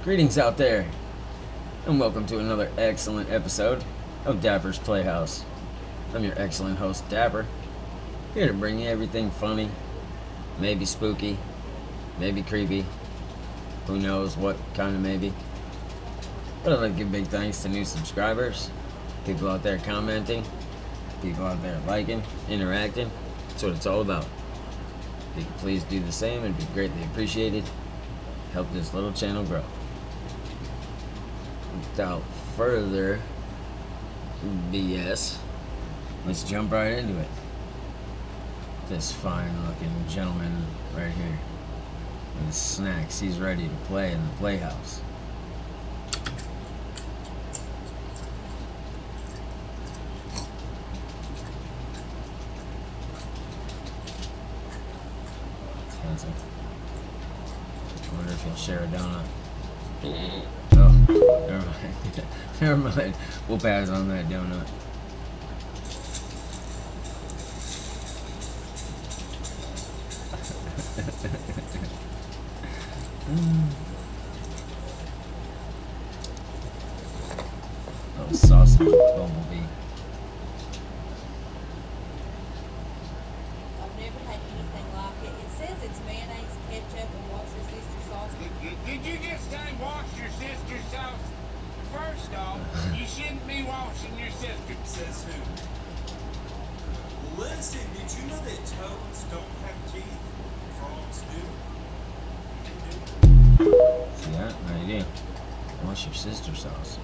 Greetings out there, and welcome to another excellent episode of Dapper's Playhouse. I'm your excellent host, Dapper, here to bring you everything funny, maybe spooky, maybe creepy, who knows what kind of maybe. But I'd like to give big thanks to new subscribers, people out there commenting, people out there liking, interacting. That's what it's all about. If you could please do the same, it'd be greatly appreciated. Help this little channel grow. Without further BS, let's jump right into it. This fine looking gentleman right here with his snacks, he's ready to play in the playhouse. I wonder if he'll share a donut. Oh, never mind. Never mind. We'll pass on that donut. Oh, sausage bumblebee. I've never had anything like it. It says it's mayonnaise, ketchup, and wash your sister's sauce. Did you just say wash your sister's sauce? First off, you shouldn't be washing your sister. Says who? Listen, did you know that toads don't have teeth? Frogs do. See that? How you do? Wash your sister's sauce.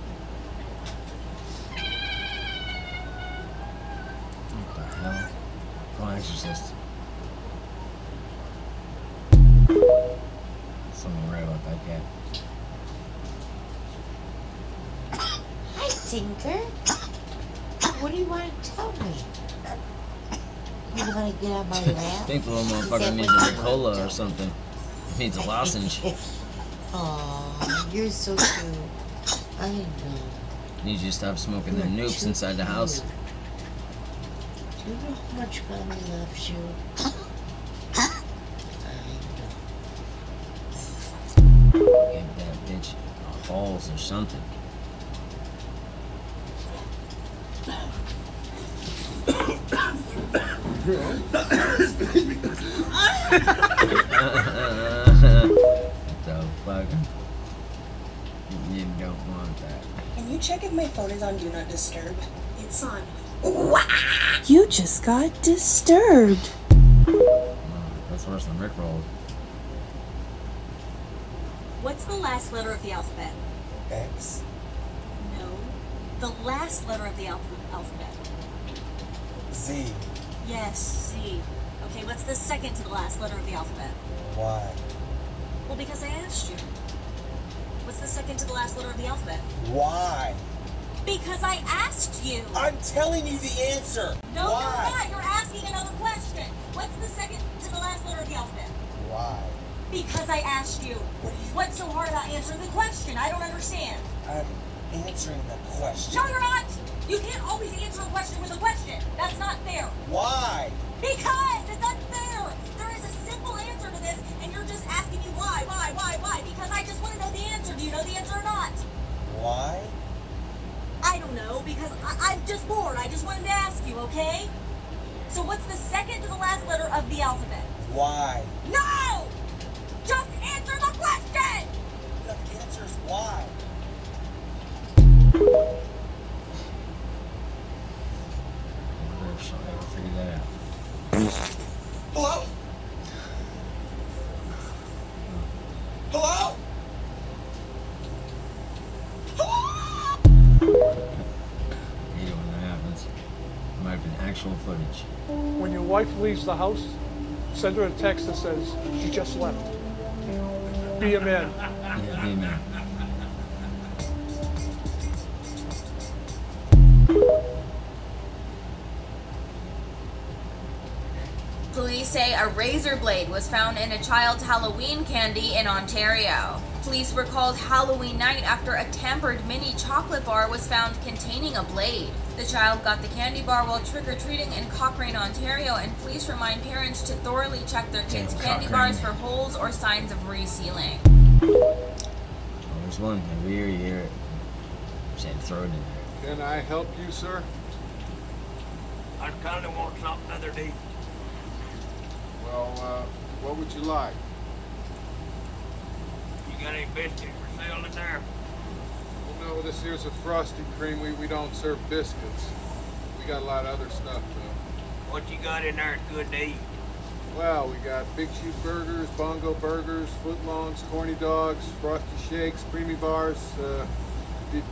What the hell? Oh, Exorcist. Something right about that cat. Hi, Tinker. What do you want to tell me? You want to get on my lap? I think the little motherfucker Is that needs what a you want cola to or tell something. He needs a lozenge. Aw, you're so cute. I know. Need you to stop smoking them You're noobs too inside the house. cute. Do you know how much Mommy loves you? I know. Give that bitch a halls or something. What the fuck? You don't want that. Can you check if my phone is on Do Not Disturb? It's on. You just got disturbed. Oh, that's worse than Rickroll. What's the last letter of the alphabet? X. No. The last letter of the alphabet. Z. Yes, C. Okay, what's the second to the last letter of the alphabet? Y. Well, because I asked you. What's the second to the last letter of the alphabet? Y. Because I asked you. I'm telling you the answer. No, Y. you're not. You're asking another question. What's the second to the last letter of the alphabet? Y. Because I asked you. What's so hard about answering the question? I don't understand. I'm answering the question. No, you're not. You can't always answer a question with a question. That's not fair. Why? Because it's unfair. There is a simple answer to this, and you're just asking me why. Because I just want to know the answer. Do you know the answer or not? Why? I don't know, because I'm just bored. I just wanted to ask you, okay? So what's the second to the last letter of the alphabet? Why? No! Just answer the question! The answer's why. I wonder if she'll ever figure that out. Hello? Hello? I hate it when that happens. It might have been actual footage. When your wife leaves the house, send her a text that says she just left. Be a man. Yeah, be a man. Police say a razor blade was found in a child's Halloween candy in Ontario. Police were called Halloween night after a tampered mini chocolate bar was found containing a blade. The child got the candy bar while trick-or-treating in Cochrane, Ontario, and police remind parents to thoroughly check their kids' Damn, candy Cochrane. bars for holes or signs of resealing. Always one. Every year you hear it. Just had to throw it in there. Can I help you, sir? I kinda want something other day. Well, what would you like? You got any biscuits for sale in there? Well, no, this here's a Frosty Cream. We don't serve biscuits. We got a lot of other stuff, though. What you got in there that's good to eat? Well, we got Big Shoot Burgers, Bongo Burgers, Footlongs, Corny Dogs, Frosty Shakes, Creamy Bars.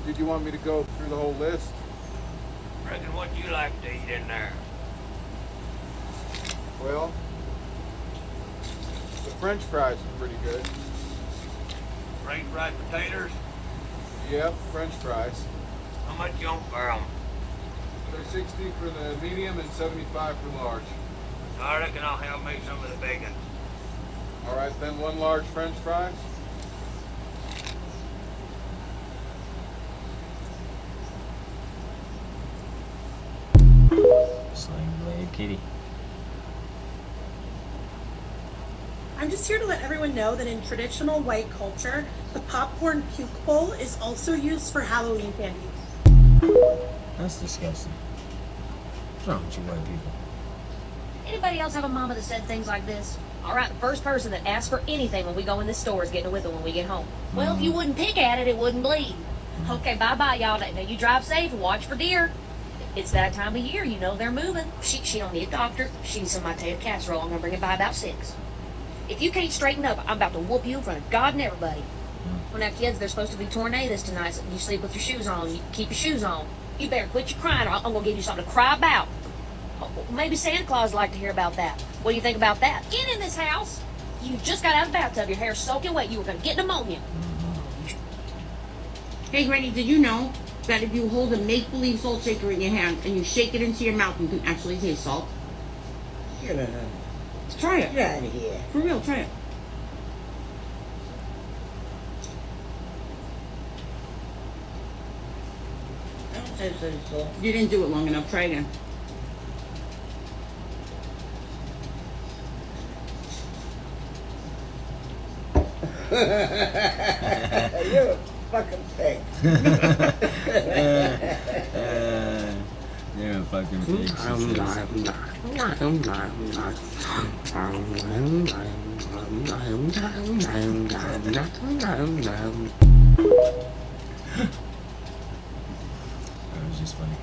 Did you want me to go through the whole list? Reckon what you like to eat in there? Well, the French fries are pretty good. French fried potatoes? Yep, French fries. How much you want for 'em? They're 60 for the medium and 75 for large. I reckon I'll have me some of the bacon. All right, then one large French fries. Sling Blade Kitty. I'm just here to let everyone know that in traditional white culture, the popcorn puke bowl is also used for Halloween candy. That's disgusting. What's wrong with you white people? Anybody else have a mama that said things like this? All right, the first person that asks for anything when we go in the store is getting a whittle when we get home. Well, if you wouldn't pick at it, it wouldn't bleed. Okay, bye-bye, y'all. Now you drive safe and watch for deer. It's that time of year, you know they're moving. She don't need a doctor. She needs some of my potato casserole. I'm gonna bring it by about 6. If you can't straighten up, I'm about to whoop you in front of God and everybody. Well, now, kids, there's supposed to be tornadoes tonight, so you sleep with your shoes on. You keep your shoes on. You better quit your crying, or I'm gonna give you something to cry about. Maybe Santa Claus would like to hear about that. What do you think about that? Get in this house. You just got out of the bathtub. Your hair's soaking wet. You were gonna get pneumonia. Hey, Granny, did you know that if you hold a make-believe salt shaker in your hand and you shake it into your mouth, you can actually taste salt? Get out Try it. of here. For real, try it. Don't say so. You didn't do it long enough. Try again. You're a fucking pig. You're a fucking pig. She that was just funny.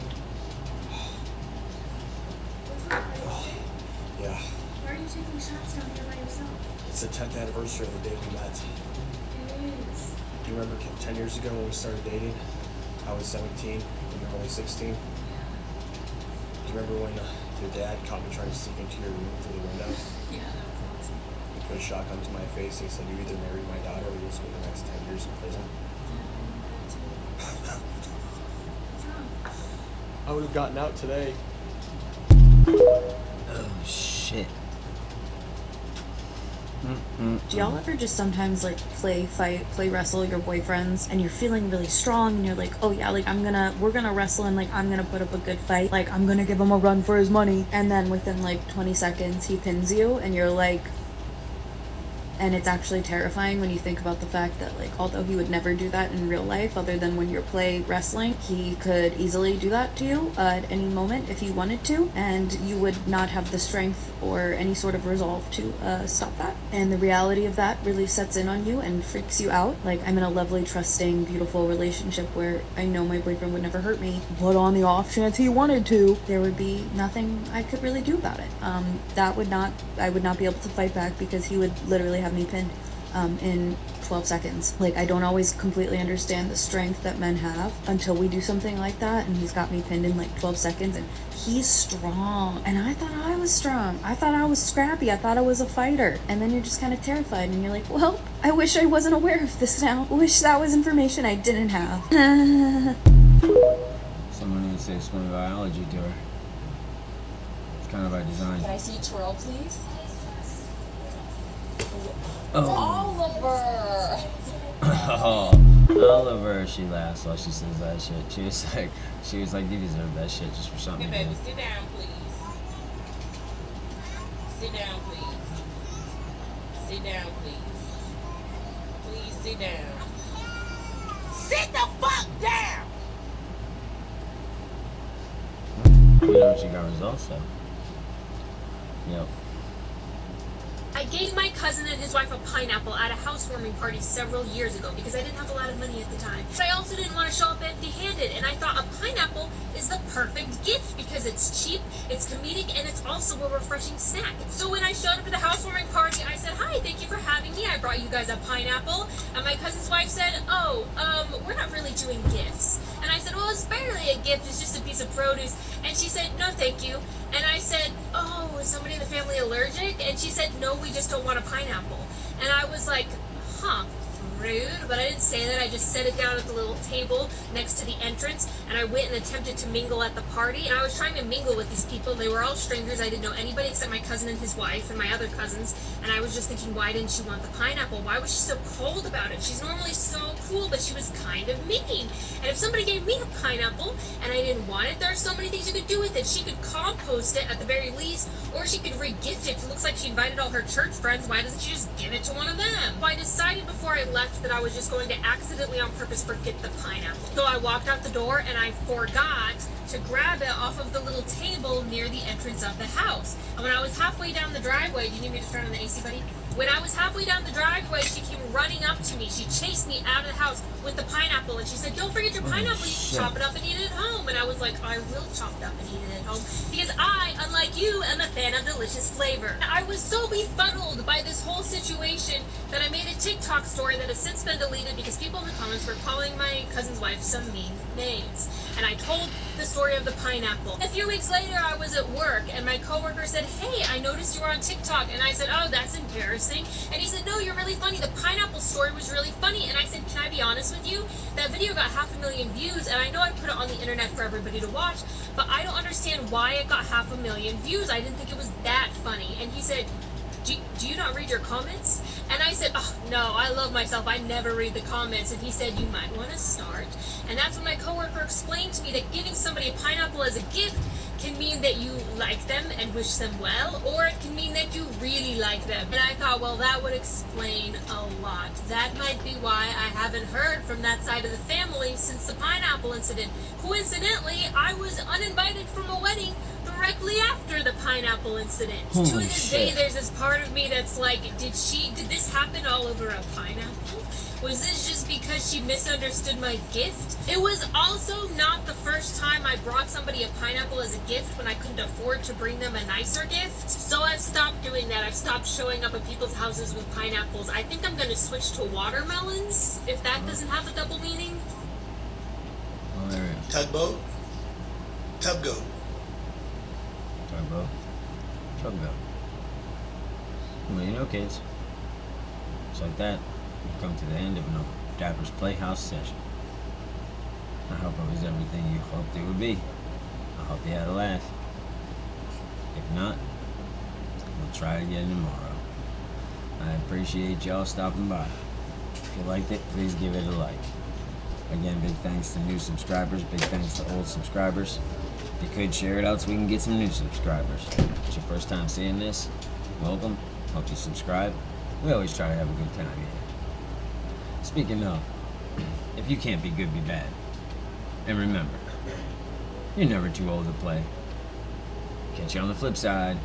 Yeah. Why are you taking shots down here by yourself? It's the 10th anniversary of the day we met. It is. Do you remember 10 years ago when we started dating? I was 17 and you were only 16. Do you remember when your dad caught me trying to sneak into your room through the window? Yeah, that was awesome. He put a shotgun to my face and he said, you either marry my daughter or you'll spend the next 10 years in prison. I would have gotten out today. Oh, shit. Do y'all ever just sometimes like play wrestle your boyfriends and you're feeling really strong and you're like, oh yeah, like we're gonna wrestle and like I'm gonna put up a good fight, like I'm gonna give him a run for his money, and then within like 20 seconds he pins you and you're like, and it's actually terrifying when you think about the fact that like although he would never do that in real life other than when you're wrestling, he could easily do that to you at any moment if he wanted to, and you would not have the strength or any sort of resolve to stop that. And the reality of that really sets in on you and freaks you out. Like, I'm in a lovely, trusting, beautiful relationship where I know my boyfriend would never hurt me, but on the off chance he wanted to, there would be nothing I could really do about it. I would not be able to fight back because he would literally have me pinned in 12 seconds. Like, I don't always completely understand the strength that men have until we do something like that, and he's got me pinned in like 12 seconds, and he's strong. And I thought I was strong. I thought I was scrappy. I thought I was a fighter. And then you're just kind of terrified, and you're like, well, I wish I wasn't aware of this now. I wish that was information I didn't have. Someone needs to explain biology to her. It's kind of by design. Can I see you twirl, please? Oh. Oliver! Oh, Oliver, she laughs while she says that shit. She was like, you deserve that shit just for something. Hey, baby, sit down, please. Sit down, please. Sit down, please. Please sit down. sit the fuck down! We know what you got results though. Yep. I gave my cousin and his wife a pineapple at a housewarming party several years ago because I didn't have a lot of money at the time. But I also didn't want to show up empty-handed, and I thought a pineapple is the perfect gift because it's cheap, it's comedic, and it's also a refreshing snack. So when I showed up at the housewarming party, I said, "Hi, thank you for having me. I brought you guys a pineapple." And my cousin's wife said, we're not really doing gifts. And I said, "Well, it's barely a gift, it's just a piece of produce." And she said, "No, thank you." And I said, "Oh, is somebody in the family allergic?" And she said, "No, we just don't want a pineapple." And I was like, huh, rude, but I didn't say that. I just set it down at the little table next to the entrance, and I went and attempted to mingle at the party. And I was trying to mingle with these people. They were all strangers. I didn't know anybody except my cousin and his wife and my other cousins. And I was just thinking, why didn't she want the pineapple? Why was she so cold about it? She's normally so cool, but she was kind of mean. And if somebody gave me a pineapple and I didn't want it, there are so many things you could do with it. She could compost it at the very least, or she could re-gift it. It looks like she invited all her church friends. Why doesn't she just give it to one of them? So I decided before I left that I was just going to accidentally on purpose forget the pineapple. So I walked out the door and I forgot to grab it off of the little table near the entrance of the house. And when I was halfway down the driveway, do you need me to turn on the AC, buddy? When I was halfway down the driveway, she came running up to me. She chased me out of the house with the pineapple, and she said, "Don't forget your pineapple, you can chop it up and eat it at home." And I was like, "I will chop it up and eat it at home, because I, unlike you, am a fan of delicious flavor." I was so befuddled by this whole situation that I made a TikTok story that has since been deleted because people in the comments were calling my cousin's wife some mean names. And I told the story of the pineapple. A few weeks later, I was at work, and my coworker said, "Hey, I noticed you were on TikTok." And I said, "Oh, that's embarrassing." And he said, "No, you're really funny. The pineapple story was really funny." And I said, "Can I be honest with you? That video got 500,000 views, and I know I put it on the internet for everybody to watch, but I don't understand why it got 500,000 views. I didn't think it was that funny." And he said, do you not read your comments? And I said, "Oh, no, I love myself. I never read the comments." And he said, "You might want to start." And that's when my coworker explained to me that giving somebody a pineapple as a gift can mean that you like them and wish them well, or it can mean that you really like them. And I thought, well, that would explain a lot. That might be why I haven't heard from that side of the family since the pineapple incident. Coincidentally, I was uninvited from a wedding directly after the pineapple incident. Holy To this shit. day, there's this part of me that's like, did this happen all over a pineapple? Was this just because she misunderstood my gift? It was also not the first time I brought somebody a pineapple as a gift when I couldn't afford to bring them a nicer gift. So I've stopped doing that. I've stopped showing up at people's houses with pineapples. I think I'm going to switch to watermelons, if that doesn't have a double meaning. Oh, there it is. Tugboat? Tubgoat. Tugboat. Tugboat. Well, you know, kids. Just like that, we've come to the end of another Dapper's Playhouse session. I hope it was everything you hoped it would be. I hope you had a laugh. If not, we'll try it again tomorrow. I appreciate y'all stopping by. If you liked it, please give it a like. Again, big thanks to new subscribers, big thanks to old subscribers. If you could, share it out so we can get some new subscribers. If it's your first time seeing this, welcome. Hope you subscribe. We always try to have a good time here. Speaking of, if you can't be good, be bad. And remember, you're never too old to play. Catch you on the flip side.